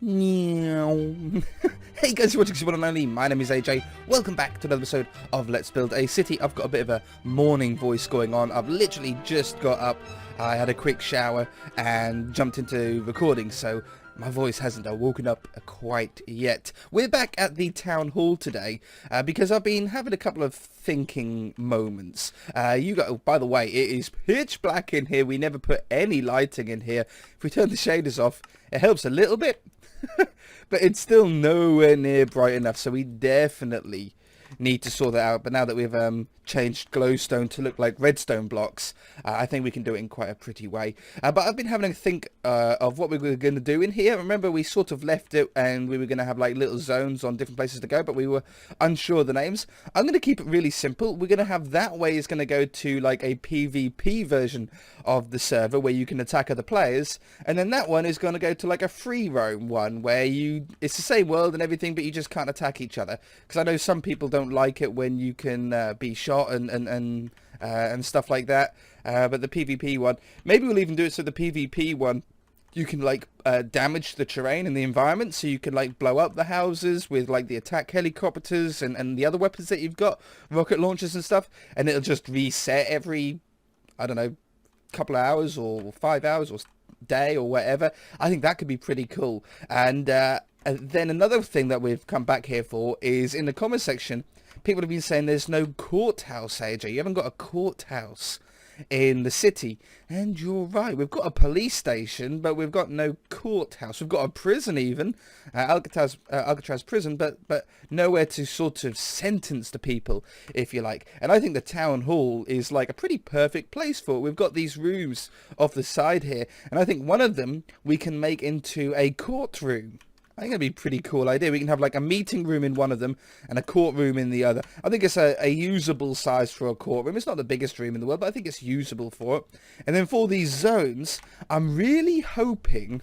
Meow. Hey guys, you're watching one and only. My name is AJ. Welcome back to another episode of Let's Build a City. I've got a bit of a morning voice going on. I've literally just got up. I had a quick shower and jumped into recording, so my voice hasn't woken up quite yet. We're back at the town hall today because I've been having a couple of thinking moments. By the way, it is pitch black in here. We never put any lighting in here. If we turn the shaders off, it helps a little bit. But it's still nowhere near bright enough, so we definitely need to sort that out. But now that we've changed glowstone to look like redstone blocks, I think we can do it in quite a pretty way. But I've been having a think of what we were going to do in here. Remember, we sort of left it and we were going to have like little zones on different places to go, but we were unsure of the names. I'm going to keep it really simple. We're going to have that way is going to go to like a PvP version of the server where you can attack other players, and then that one is going to go to like a free roam one where it's the same world and everything, but you just can't attack each other, because I know some people don't like it when you can be shot and stuff like that. But the PvP one, maybe we'll even do it so the PvP one you can like damage the terrain and the environment, so you can like blow up the houses with like the attack helicopters and the other weapons that you've got, rocket launchers and stuff, and it'll just reset every, I don't know, couple of hours or 5 hours or day or whatever. I think that could be pretty cool. And then another thing that we've come back here for is in the comment section, people have been saying there's no courthouse, AJ. You haven't got a courthouse in the city. And you're right. We've got a police station, but we've got no courthouse. We've got a prison even, Alcatraz prison, but nowhere to sort of sentence the people, if you like. And I think the town hall is like a pretty perfect place for it. We've got these rooms off the side here, and I think one of them we can make into a courtroom. I think that'd be a pretty cool idea. We can have like a meeting room in one of them and a courtroom in the other. I think it's a usable size for a courtroom. It's not the biggest room in the world, but I think it's usable for it. And then for these zones, I'm really hoping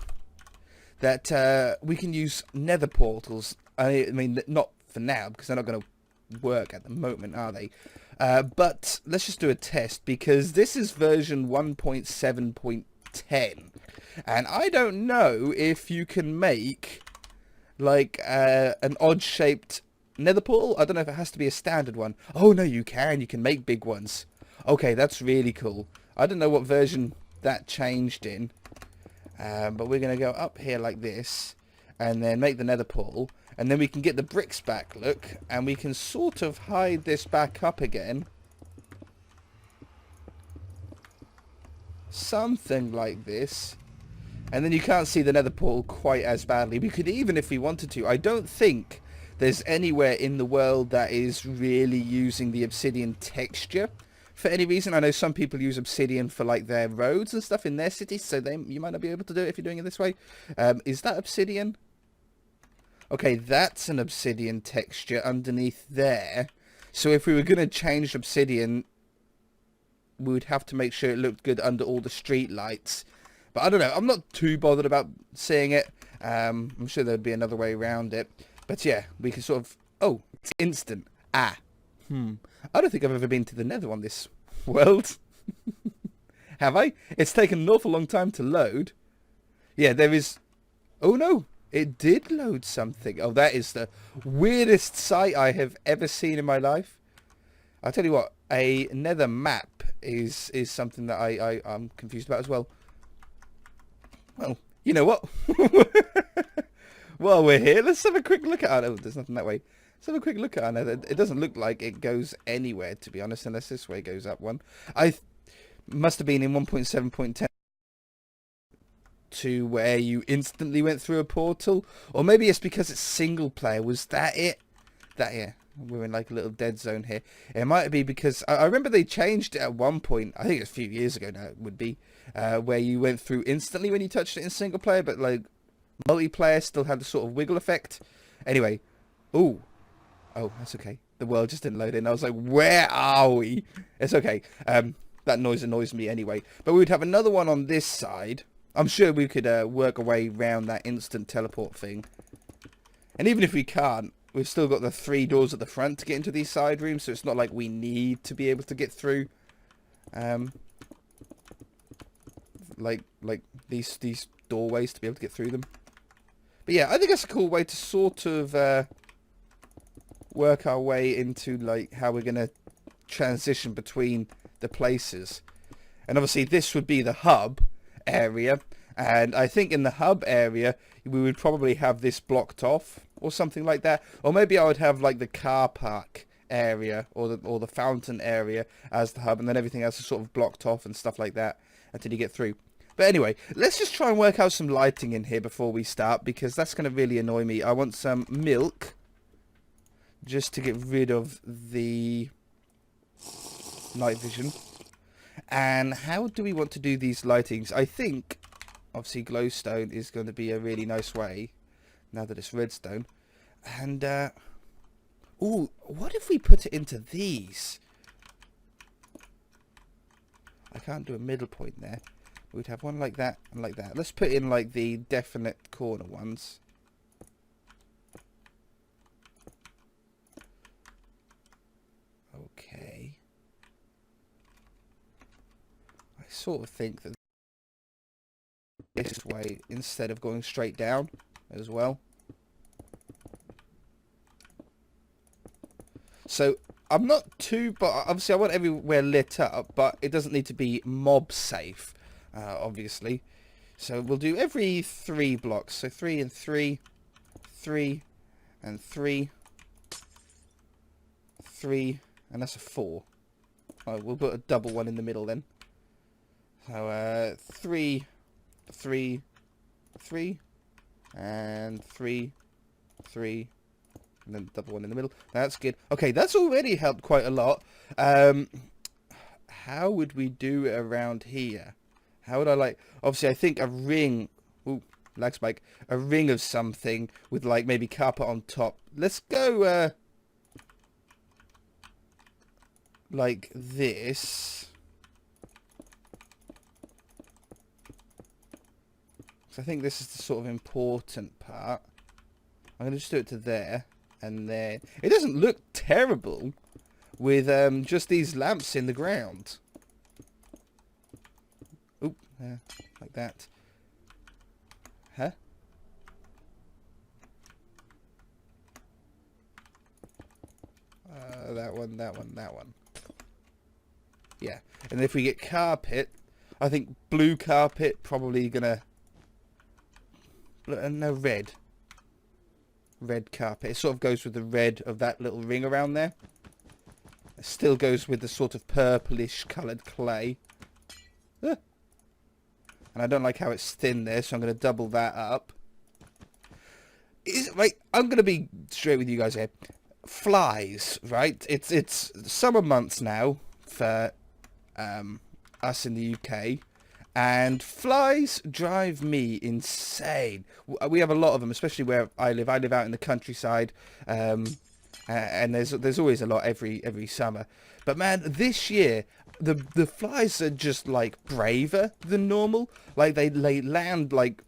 that we can use nether portals. I mean, not for now, because they're not going to work at the moment, are they? But let's just do a test, because this is version 1.7.10. And I don't know if you can make like an odd shaped nether portal. I don't know if it has to be a standard one. Oh no, you can make big ones. Okay, that's really cool. I don't know what version that changed in, but we're gonna go up here like this and then make the nether portal, and then we can get the bricks back, look, and we can sort of hide this back up again, something like this. And then you can't see the nether portal quite as badly. We could even, if we wanted to. I don't think there's anywhere in the world that is really using the obsidian texture for any reason. I know some people use obsidian for like their roads and stuff in their cities, so you might not be able to do it if you're doing it this way. Is that obsidian? Okay, that's an obsidian texture underneath there. So if we were going to change obsidian, we would have to make sure it looked good under all the street lights. But I don't know. I'm not too bothered about seeing it. I'm sure there'd be another way around it. But yeah, we can sort of... Oh, it's instant. I don't think I've ever been to the Nether on this world. Have I? It's taken an awful long time to load. Yeah, there is... Oh no, it did load something. Oh, that is the weirdest sight I have ever seen in my life. I'll tell you what, a Nether map is something that I'm confused about as well. Well, you know what? While we're here, let's have a quick look at our... Oh, there's nothing that way. Let's have a quick look at our nether. It doesn't look like it goes anywhere, to be honest, unless this way goes up one. Must have been in 1.7.10 to where you instantly went through a portal. Or maybe it's because it's single player. Was that it? Yeah. We're in like a little dead zone here. It might be because I remember they changed it at one point. I think it's a few years ago now. It would be where you went through instantly when you touched it in single player, but like multiplayer still had the sort of wiggle effect. Anyway, oh, that's okay. The world just didn't load in. I was like, where are we? It's okay. That noise annoys me anyway. But we would have another one on this side. I'm sure we could work our way around that instant teleport thing. And even if we can't, we've still got the 3 doors at the front to get into these side rooms, so it's not like we need to be able to get through. Like these doorways to be able to get through them. But yeah, I think that's a cool way to sort of work our way into like how we're going to transition between the places. And obviously this would be the hub area, and I think in the hub area we would probably have this blocked off or something like that, or maybe I would have like the car park area or the fountain area as the hub, and then everything else is sort of blocked off and stuff like that until you get through. But anyway, let's just try and work out some lighting in here before we start, because that's going to really annoy me. I want some milk just to get rid of the night vision. And how do we want to do these lightings? I think obviously glowstone is going to be a really nice way now that it's redstone. And ooh, what if we put it into these? I can't do a middle point there. We'd have one like that and like that. Let's put in like the definite corner ones. Okay. I sort of think that this way instead of going straight down as well. So I'm not too, but obviously I want everywhere lit up, but it doesn't need to be mob safe. Obviously, so we'll do every 3 blocks, so 3 and 3, 3 and 3, 3, and that's a 4. We'll put a double one in the middle then. So 3, 3, 3, and 3, 3, and then double one in the middle. That's good. Okay, that's already helped quite a lot. How would we do it around here? How would I like... Obviously, I think a ring... Ooh, lag spike. A ring of something with, like, maybe carpet on top. Let's go, like this. So I think this is the sort of important part. I'm going to just do it to there. And then... It doesn't look terrible with just these lamps in the ground. Oop, like that. Huh? That one, that one, that one. Yeah. And if we get carpet, I think blue carpet probably gonna... No, red. Red carpet. It sort of goes with the red of that little ring around there. It still goes with the sort of purplish coloured clay. And I don't like how it's thin there, so I'm going to double that up. Right, I'm going to be straight with you guys here. Flies, right? It's summer months now for us in the UK. And flies drive me insane. We have a lot of them, especially where I live. I live out in the countryside. And there's always a lot every summer. But man, this year... The flies are just like braver than normal. Like they land like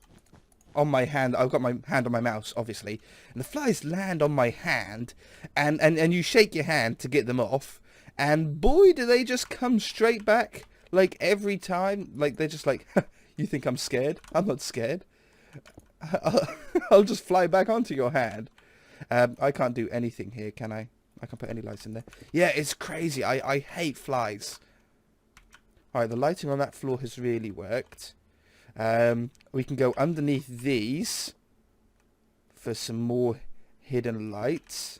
on my hand. I've got my hand on my mouse, obviously, and the flies land on my hand, and you shake your hand to get them off, and boy, do they just come straight back like every time. Like they're just like, you think I'm scared? I'm not scared. I'll just fly back onto your hand. I can't do anything here, can I? I can't put any lights in there. Yeah, it's crazy. I hate flies. Alright, the lighting on that floor has really worked. We can go underneath these for some more hidden lights.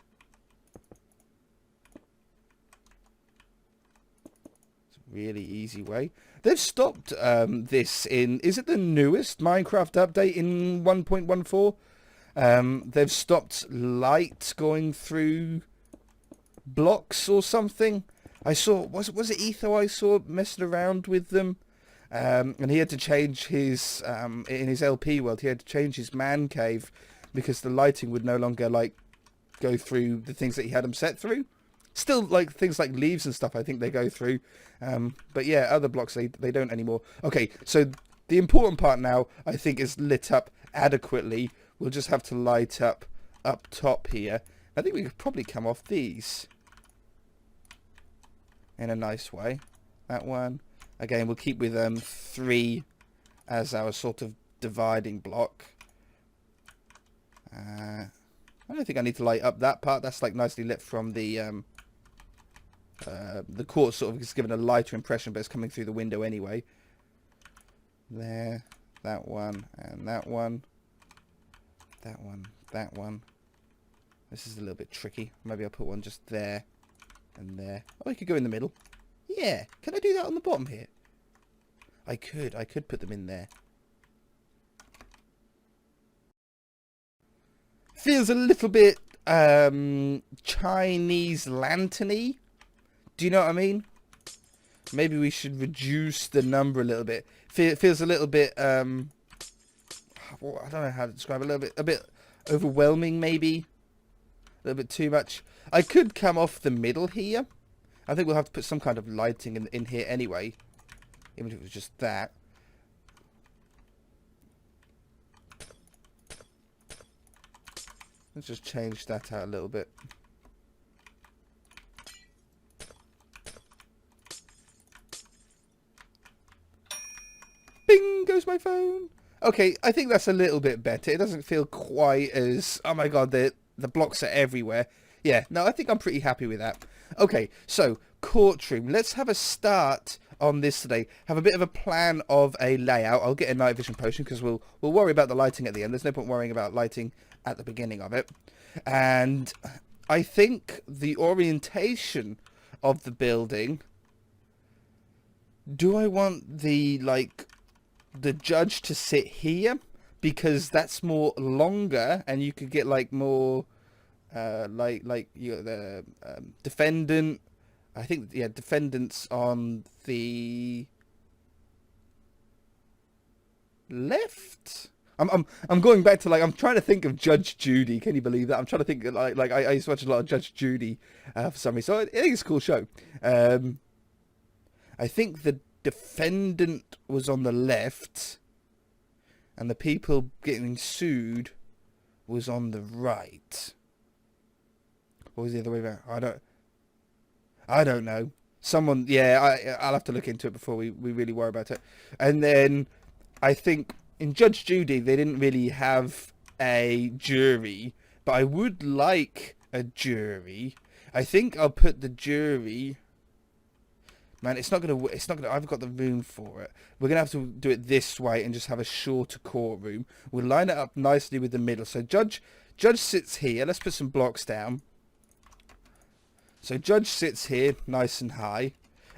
It's a really easy way. They've stopped this in... Is it the newest Minecraft update in 1.14? They've stopped light going through blocks or something. I saw, was it Etho I saw messing around with them? And he had to change his, in his LP world, he had to change his man cave because the lighting would no longer, like, go through the things that he had them set through. Still, like, things like leaves and stuff, I think they go through. But yeah, other blocks, they don't anymore. Okay, so the important part now, I think, is lit up adequately. We'll just have to light up top here. I think we could probably come off these in a nice way. That one. Again, we'll keep with 3 as our sort of dividing block. don't think I need to light up that part. That's like nicely lit from the court, sort of is given a lighter impression, but it's coming through the window anyway. There, that one, and that one. That one, that one. This is a little bit tricky. Maybe I'll put one just there and there. Oh, I could go in the middle. Yeah, can I do that on the bottom here? I could put them in there. Feels a little bit Chinese lantern-y. Do you know what I mean? Maybe we should reduce the number a little bit. Feels a little bit well, I don't know how to describe it. A bit overwhelming, maybe. A little bit too much. I could come off the middle here. I think we'll have to put some kind of lighting in here anyway, even if it was just that. Let's just change that out a little bit. Bing goes my phone. Okay, I think that's a little bit better. It doesn't feel quite as, oh my god, the blocks are everywhere. Yeah, no, I think I'm pretty happy with that. Okay, so courtroom. Let's have a start on this today. Have a bit of a plan of a layout. I'll get a night vision potion because we'll worry about the lighting at the end. There's no point worrying about lighting at the beginning of it. And I think the orientation of the building. Do I want the judge to sit here because that's more longer and you could get like more the defendant. I think, yeah, defendants on the left. I'm going back to, like, I'm trying to think of Judge Judy. Can you believe that? I'm trying to think, like I used to watch a lot of Judge Judy for some reason. So I think it's a cool show. I think the defendant was on the left and the people getting sued was on the right. Or was the other way around? I don't know. Someone, yeah, I'll have to look into it before we really worry about it. And then I think in Judge Judy, they didn't really have a jury, but I would like a jury. I think I'll put the jury. Man, it's not gonna. I've got the room for it. We're gonna have to do it this way and just have a shorter courtroom. We'll line it up nicely with the middle. So judge sits here. Let's put some blocks down. So judge sits here, nice and high,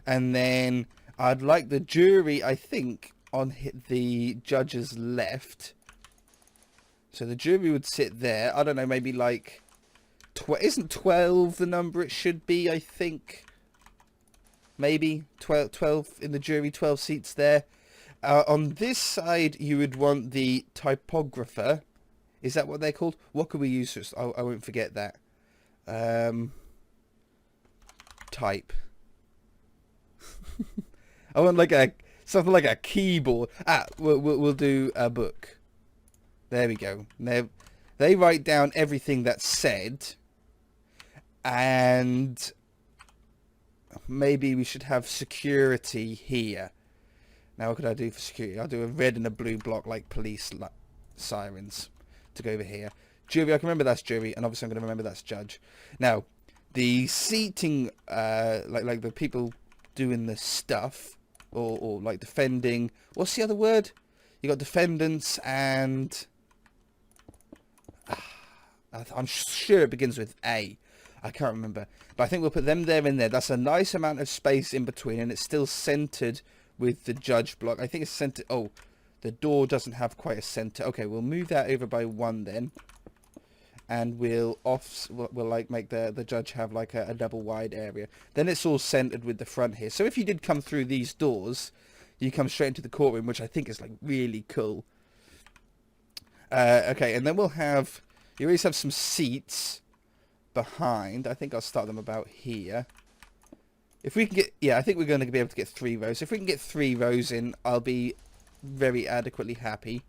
and then I'd like the jury, I think, on the judge's left. So the jury would sit there. I don't know, maybe like, isn't 12 the number it should be? I think maybe 12 in the jury, 12 seats there. On this side, you would want the typographer. Is that what they're called? What could we use? I won't forget that. Type. I want like something like a keyboard. We'll do a book. There we go. They write down everything that's said, and maybe we should have security here. Now, what could I do for security? I'll do a red and a blue block like police sirens to go over here. Jury, I can remember that's jury, and obviously I'm going to remember that's judge. Now, the seating, like the people doing the stuff, or like defending. What's the other word? You got defendants and I'm sure it begins with A. I can't remember, but I think we'll put them there and there. That's a nice amount of space in between, and it's still centered with the judge block. I think it's centered. Oh, the door doesn't have quite a center. Okay, we'll move that over by one then. And we'll like make the judge have like a double wide area. Then it's all centered with the front here. So if you did come through these doors, you come straight into the courtroom, which I think is like really cool. Okay, and then you always have some seats behind. I think I'll start them about here. If we can get, yeah, I think we're going to be able to get 3 rows. If we can get 3 rows in, I'll be very adequately happy.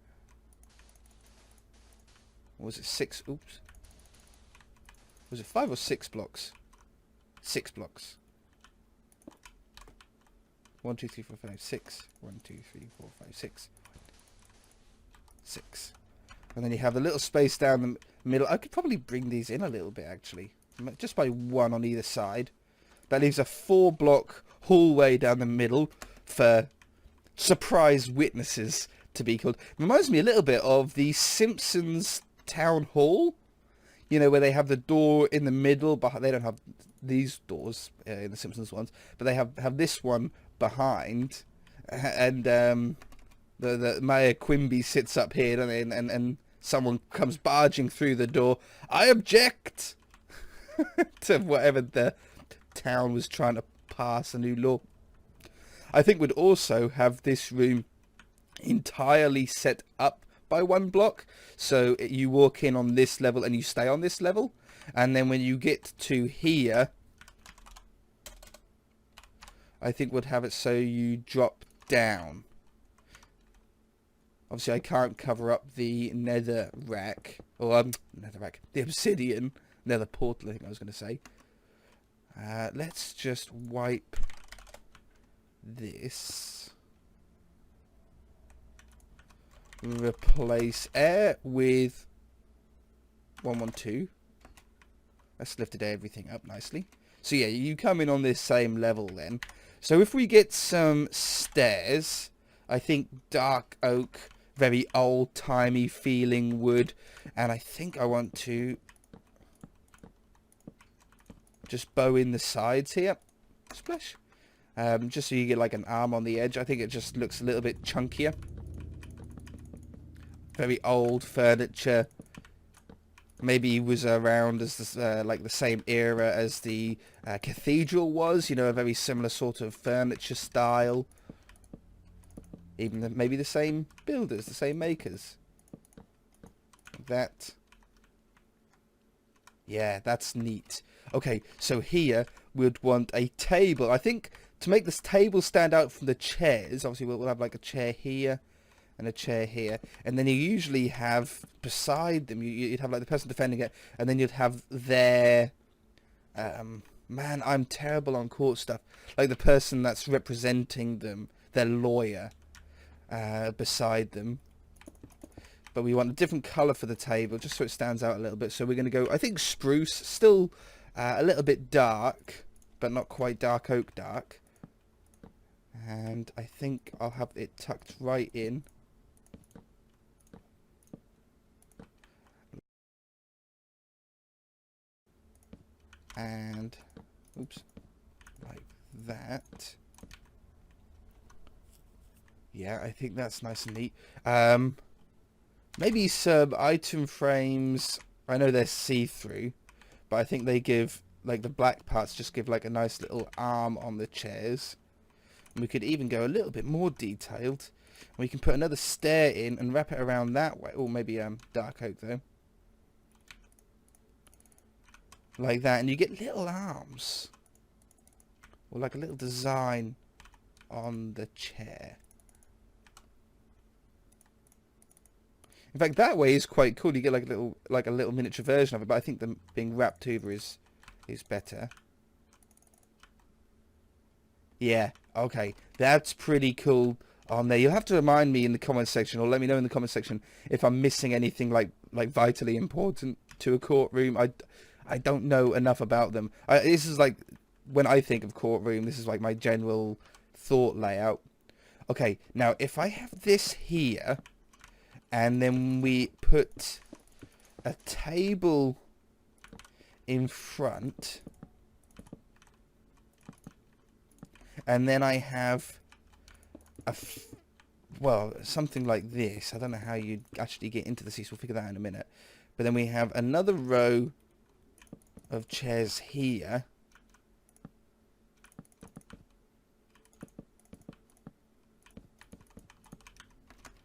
Or was it 6? Oops. Was it 5 or 6 blocks? 6 blocks. 1, 2, 3, 4, 5, 6. 1, 2, 3, 4, 5, 6. 6. And then you have the little space down the middle. I could probably bring these in a little bit, actually. Just by one on either side. That leaves a 4-block hallway down the middle for surprise witnesses to be called. Reminds me a little bit of the Simpsons Town Hall. You know, where they have the door in the middle, but they don't have these doors in the Simpsons ones. But they have this one behind. And the Mayor Quimby sits up here, and someone comes barging through the door. I object to whatever the town was trying to pass a new law. I think we'd also have this room entirely set up by one block. So you walk in on this level and you stay on this level. And then when you get to here, I think we'd have it so you drop down. Obviously, I can't cover up the nether rack. Or, nether rack. The obsidian. Nether portal, I think I was going to say. Let's just wipe this. Replace air with 112. That's lifted everything up nicely. So yeah, you come in on this same level then. So if we get some stairs, I think dark oak, very old-timey feeling wood, and I think I want to just bow in the sides here. Splash. Just so you get like an arm on the edge. I think it just looks a little bit chunkier. Very old furniture. Maybe was around as this, like the same era as the cathedral was. You know, a very similar sort of furniture style. Even maybe the same builders, the same makers. That. Yeah, that's neat. Okay, so here we'd want a table. I think to make this table stand out from the chairs, obviously we'll have like a chair here and a chair here. And then you usually have beside them, you'd have like the person defending it, and then you'd have their... man, I'm terrible on court stuff. Like the person that's representing them, their lawyer, beside them. But we want a different colour for the table, just so it stands out a little bit. So we're going to go, I think, spruce. Still a little bit dark, but not quite dark oak dark. And I think I'll have it tucked right in. And, oops, like that. Yeah, I think that's nice and neat. Maybe some item frames. I know they're see-through, but I think they give, like the black parts just give like a nice little arm on the chairs. And we could even go a little bit more detailed. We can put another stair in and wrap it around that way. Or maybe dark oak though. Like that, and you get little arms. Or like a little design on the chair. In fact, that way is quite cool. You get like a little miniature version of it, but I think them being wrapped over is better. Yeah, okay, that's pretty cool on there. You'll have to remind me in the comment section, or let me know in the comment section if I'm missing anything like vitally important to a courtroom. I don't know enough about them. This is like when I think of courtroom. This is like my general thought layout. Okay, now if I have this here. And then we put a table in front. And then I have well, something like this. I don't know how you'd actually get into the seats. We'll figure that out in a minute. But then we have another row of chairs here.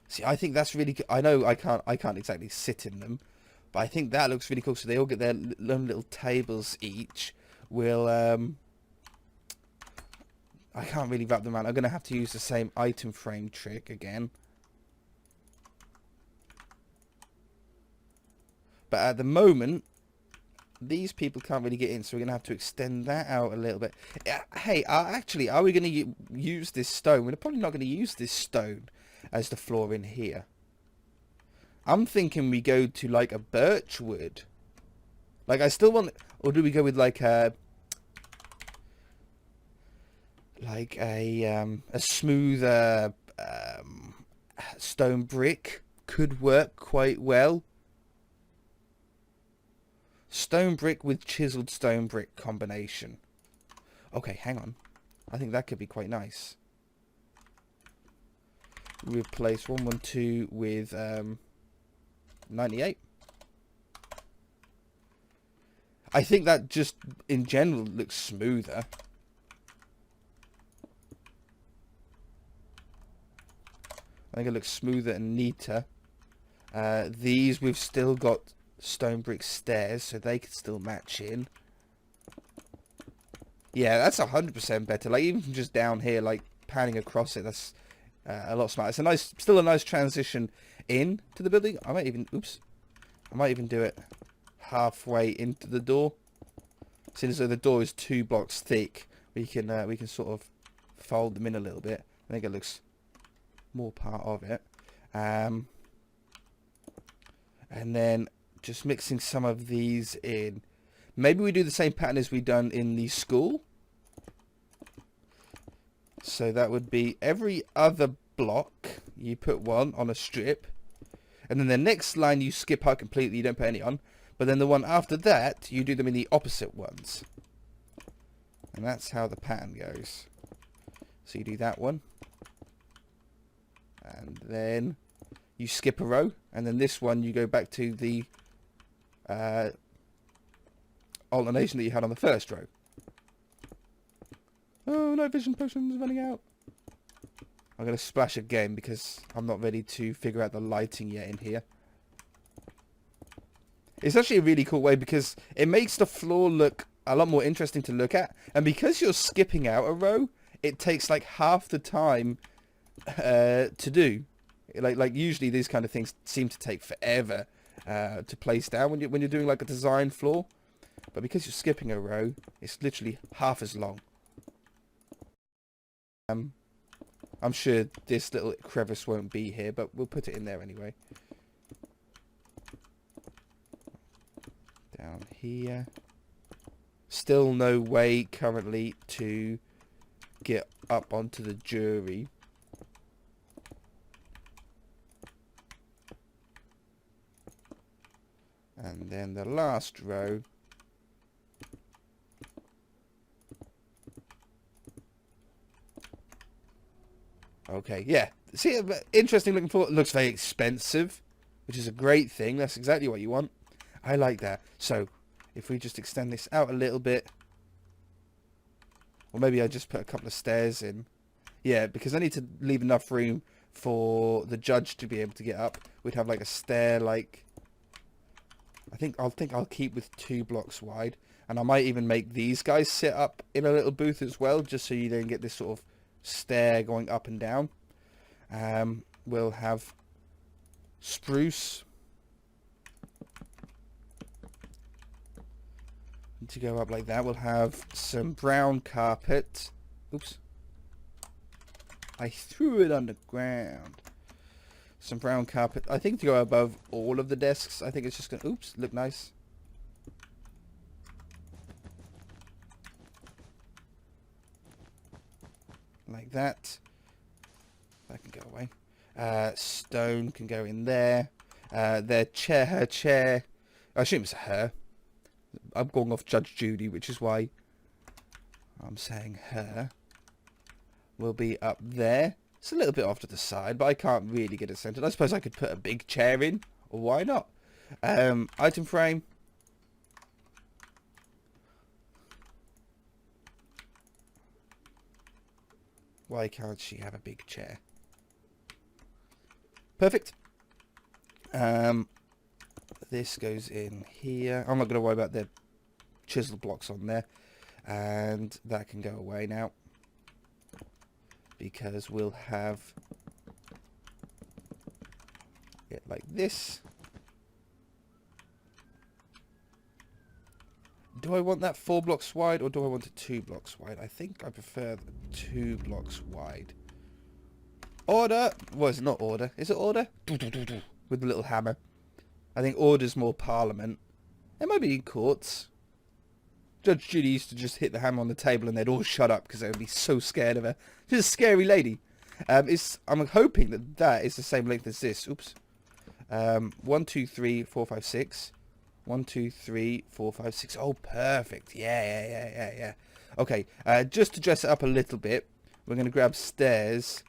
See, I think that's really... I know I can't exactly sit in them, but I think that looks really cool. So they all get their little tables each. We'll... I can't really wrap them around. I'm going to have to use the same item frame trick again. But at the moment, these people can't really get in, so we're going to have to extend that out a little bit. Hey, actually, are we going to use this stone? We're probably not going to use this stone as the floor in here. I'm thinking we go to like a birch wood. Like I still want, or do we go with like a smoother stone brick? Could work quite well. Stone brick with chiseled stone brick combination. Okay, hang on. I think that could be quite nice. Replace 112 with 98. I think that just in general looks smoother. I think it looks smoother and neater. These we've still got stone brick stairs, so they could still match in. Yeah, that's 100% better. Like even from just down here, like panning across it, that's a lot smarter. It's a nice, still a nice transition in to the building. I might even, I might even do it halfway into the door. Since the door is 2 blocks thick, we can sort of fold them in a little bit. I think it looks more part of it. And then just mixing some of these in. Maybe we do the same pattern as we done in the school. So that would be every other block you put one on a strip, and then the next line you skip out completely, you don't put any on, but then the one after that you do them in the opposite ones, and that's how the pattern goes. So you do that one, and then you skip a row, and then this one you go back to the alternation that you had on the first row. Oh, no vision potions running out. I'm going to splash again because I'm not ready to figure out the lighting yet in here. It's actually a really cool way because it makes the floor look a lot more interesting to look at. And because you're skipping out a row, it takes like half the time to do. Like usually these kind of things seem to take forever to place down when you're doing like a design floor. But because you're skipping a row, it's literally half as long. I'm sure this little crevice won't be here, but we'll put it in there anyway. Down here. Still no way currently to get up onto the jury. And then the last row. Okay, yeah. See, interesting looking for. It looks very expensive, which is a great thing. That's exactly what you want. I like that. So, if we just extend this out a little bit, or maybe I just put a couple of stairs in. Yeah, because I need to leave enough room for the judge to be able to get up. We'd have like a stair, like I think I'll keep with 2 blocks wide, and I might even make these guys sit up in a little booth as well, just so you don't get this sort of stair going up and down. We'll have spruce to go up like that. We'll have some brown carpet. Oops, I threw it on the ground. Some brown carpet, I think, to go above all of the desks. I think it's just gonna, oops, look nice. Like that. That can go away. Stone can go in there. Her chair. I assume it's a her. I'm going off Judge Judy, which is why I'm saying her. Will be up there. It's a little bit off to the side, but I can't really get it centered. I suppose I could put a big chair in, or why not? Item frame. Why can't she have a big chair? Perfect. This goes in here. I'm not going to worry about the chisel blocks on there. And that can go away now, because we'll have it like this. Do I want that 4 blocks wide, or do I want it 2 blocks wide? I think I prefer 2 blocks wide. Order! Well, it's not order. Is it order? with the little hammer. I think order's more parliament. It might be in courts. Judge Judy used to just hit the hammer on the table and they'd all shut up because they would be so scared of her. She's a scary lady. I'm hoping that that is the same length as this. Oops. 1, 2, 3, 4, 5, 6. 1, 2, 3, 4, 5, 6. Oh, perfect. Yeah. Okay, just to dress it up a little bit, we're going to grab stairs.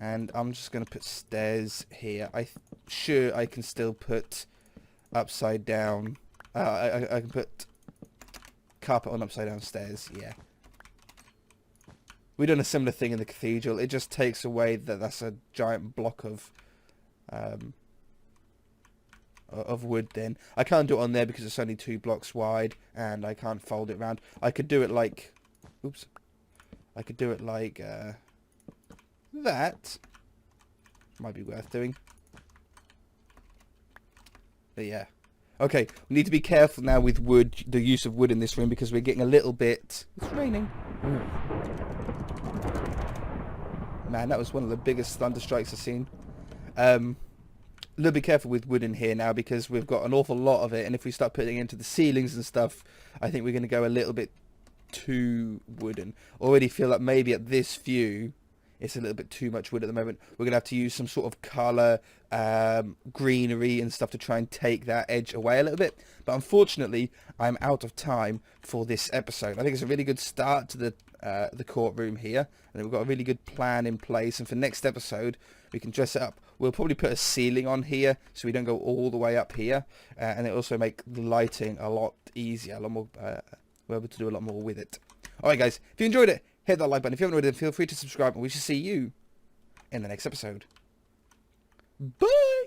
And I'm just going to put stairs here. Sure I can still put upside down. I can put carpet on upside down stairs. Yeah. We've done a similar thing in the cathedral. It just takes away that's a giant block of wood then. I can't do it on there because it's only 2 blocks wide and I can't fold it around. I could do it like... Oops. I could do it like... that. Might be worth doing. But yeah. Okay, we need to be careful now with wood, the use of wood in this room, because we're getting a little bit... It's raining. Man, that was one of the biggest thunder strikes I've seen. A little bit careful with wood in here now, because we've got an awful lot of it, and if we start putting it into the ceilings and stuff, I think we're going to go a little bit too wooden. Already feel like maybe at this view... It's a little bit too much wood at the moment. We're going to have to use some sort of colour, greenery and stuff to try and take that edge away a little bit. But unfortunately, I'm out of time for this episode. I think it's a really good start to the courtroom here. And we've got a really good plan in place. And for next episode, we can dress it up. We'll probably put a ceiling on here so we don't go all the way up here. And it also make the lighting a lot easier. A lot more, we're able to do a lot more with it. Alright guys, if you enjoyed it, hit that like button. If you haven't already, then feel free to subscribe, and we shall see you in the next episode. Bye!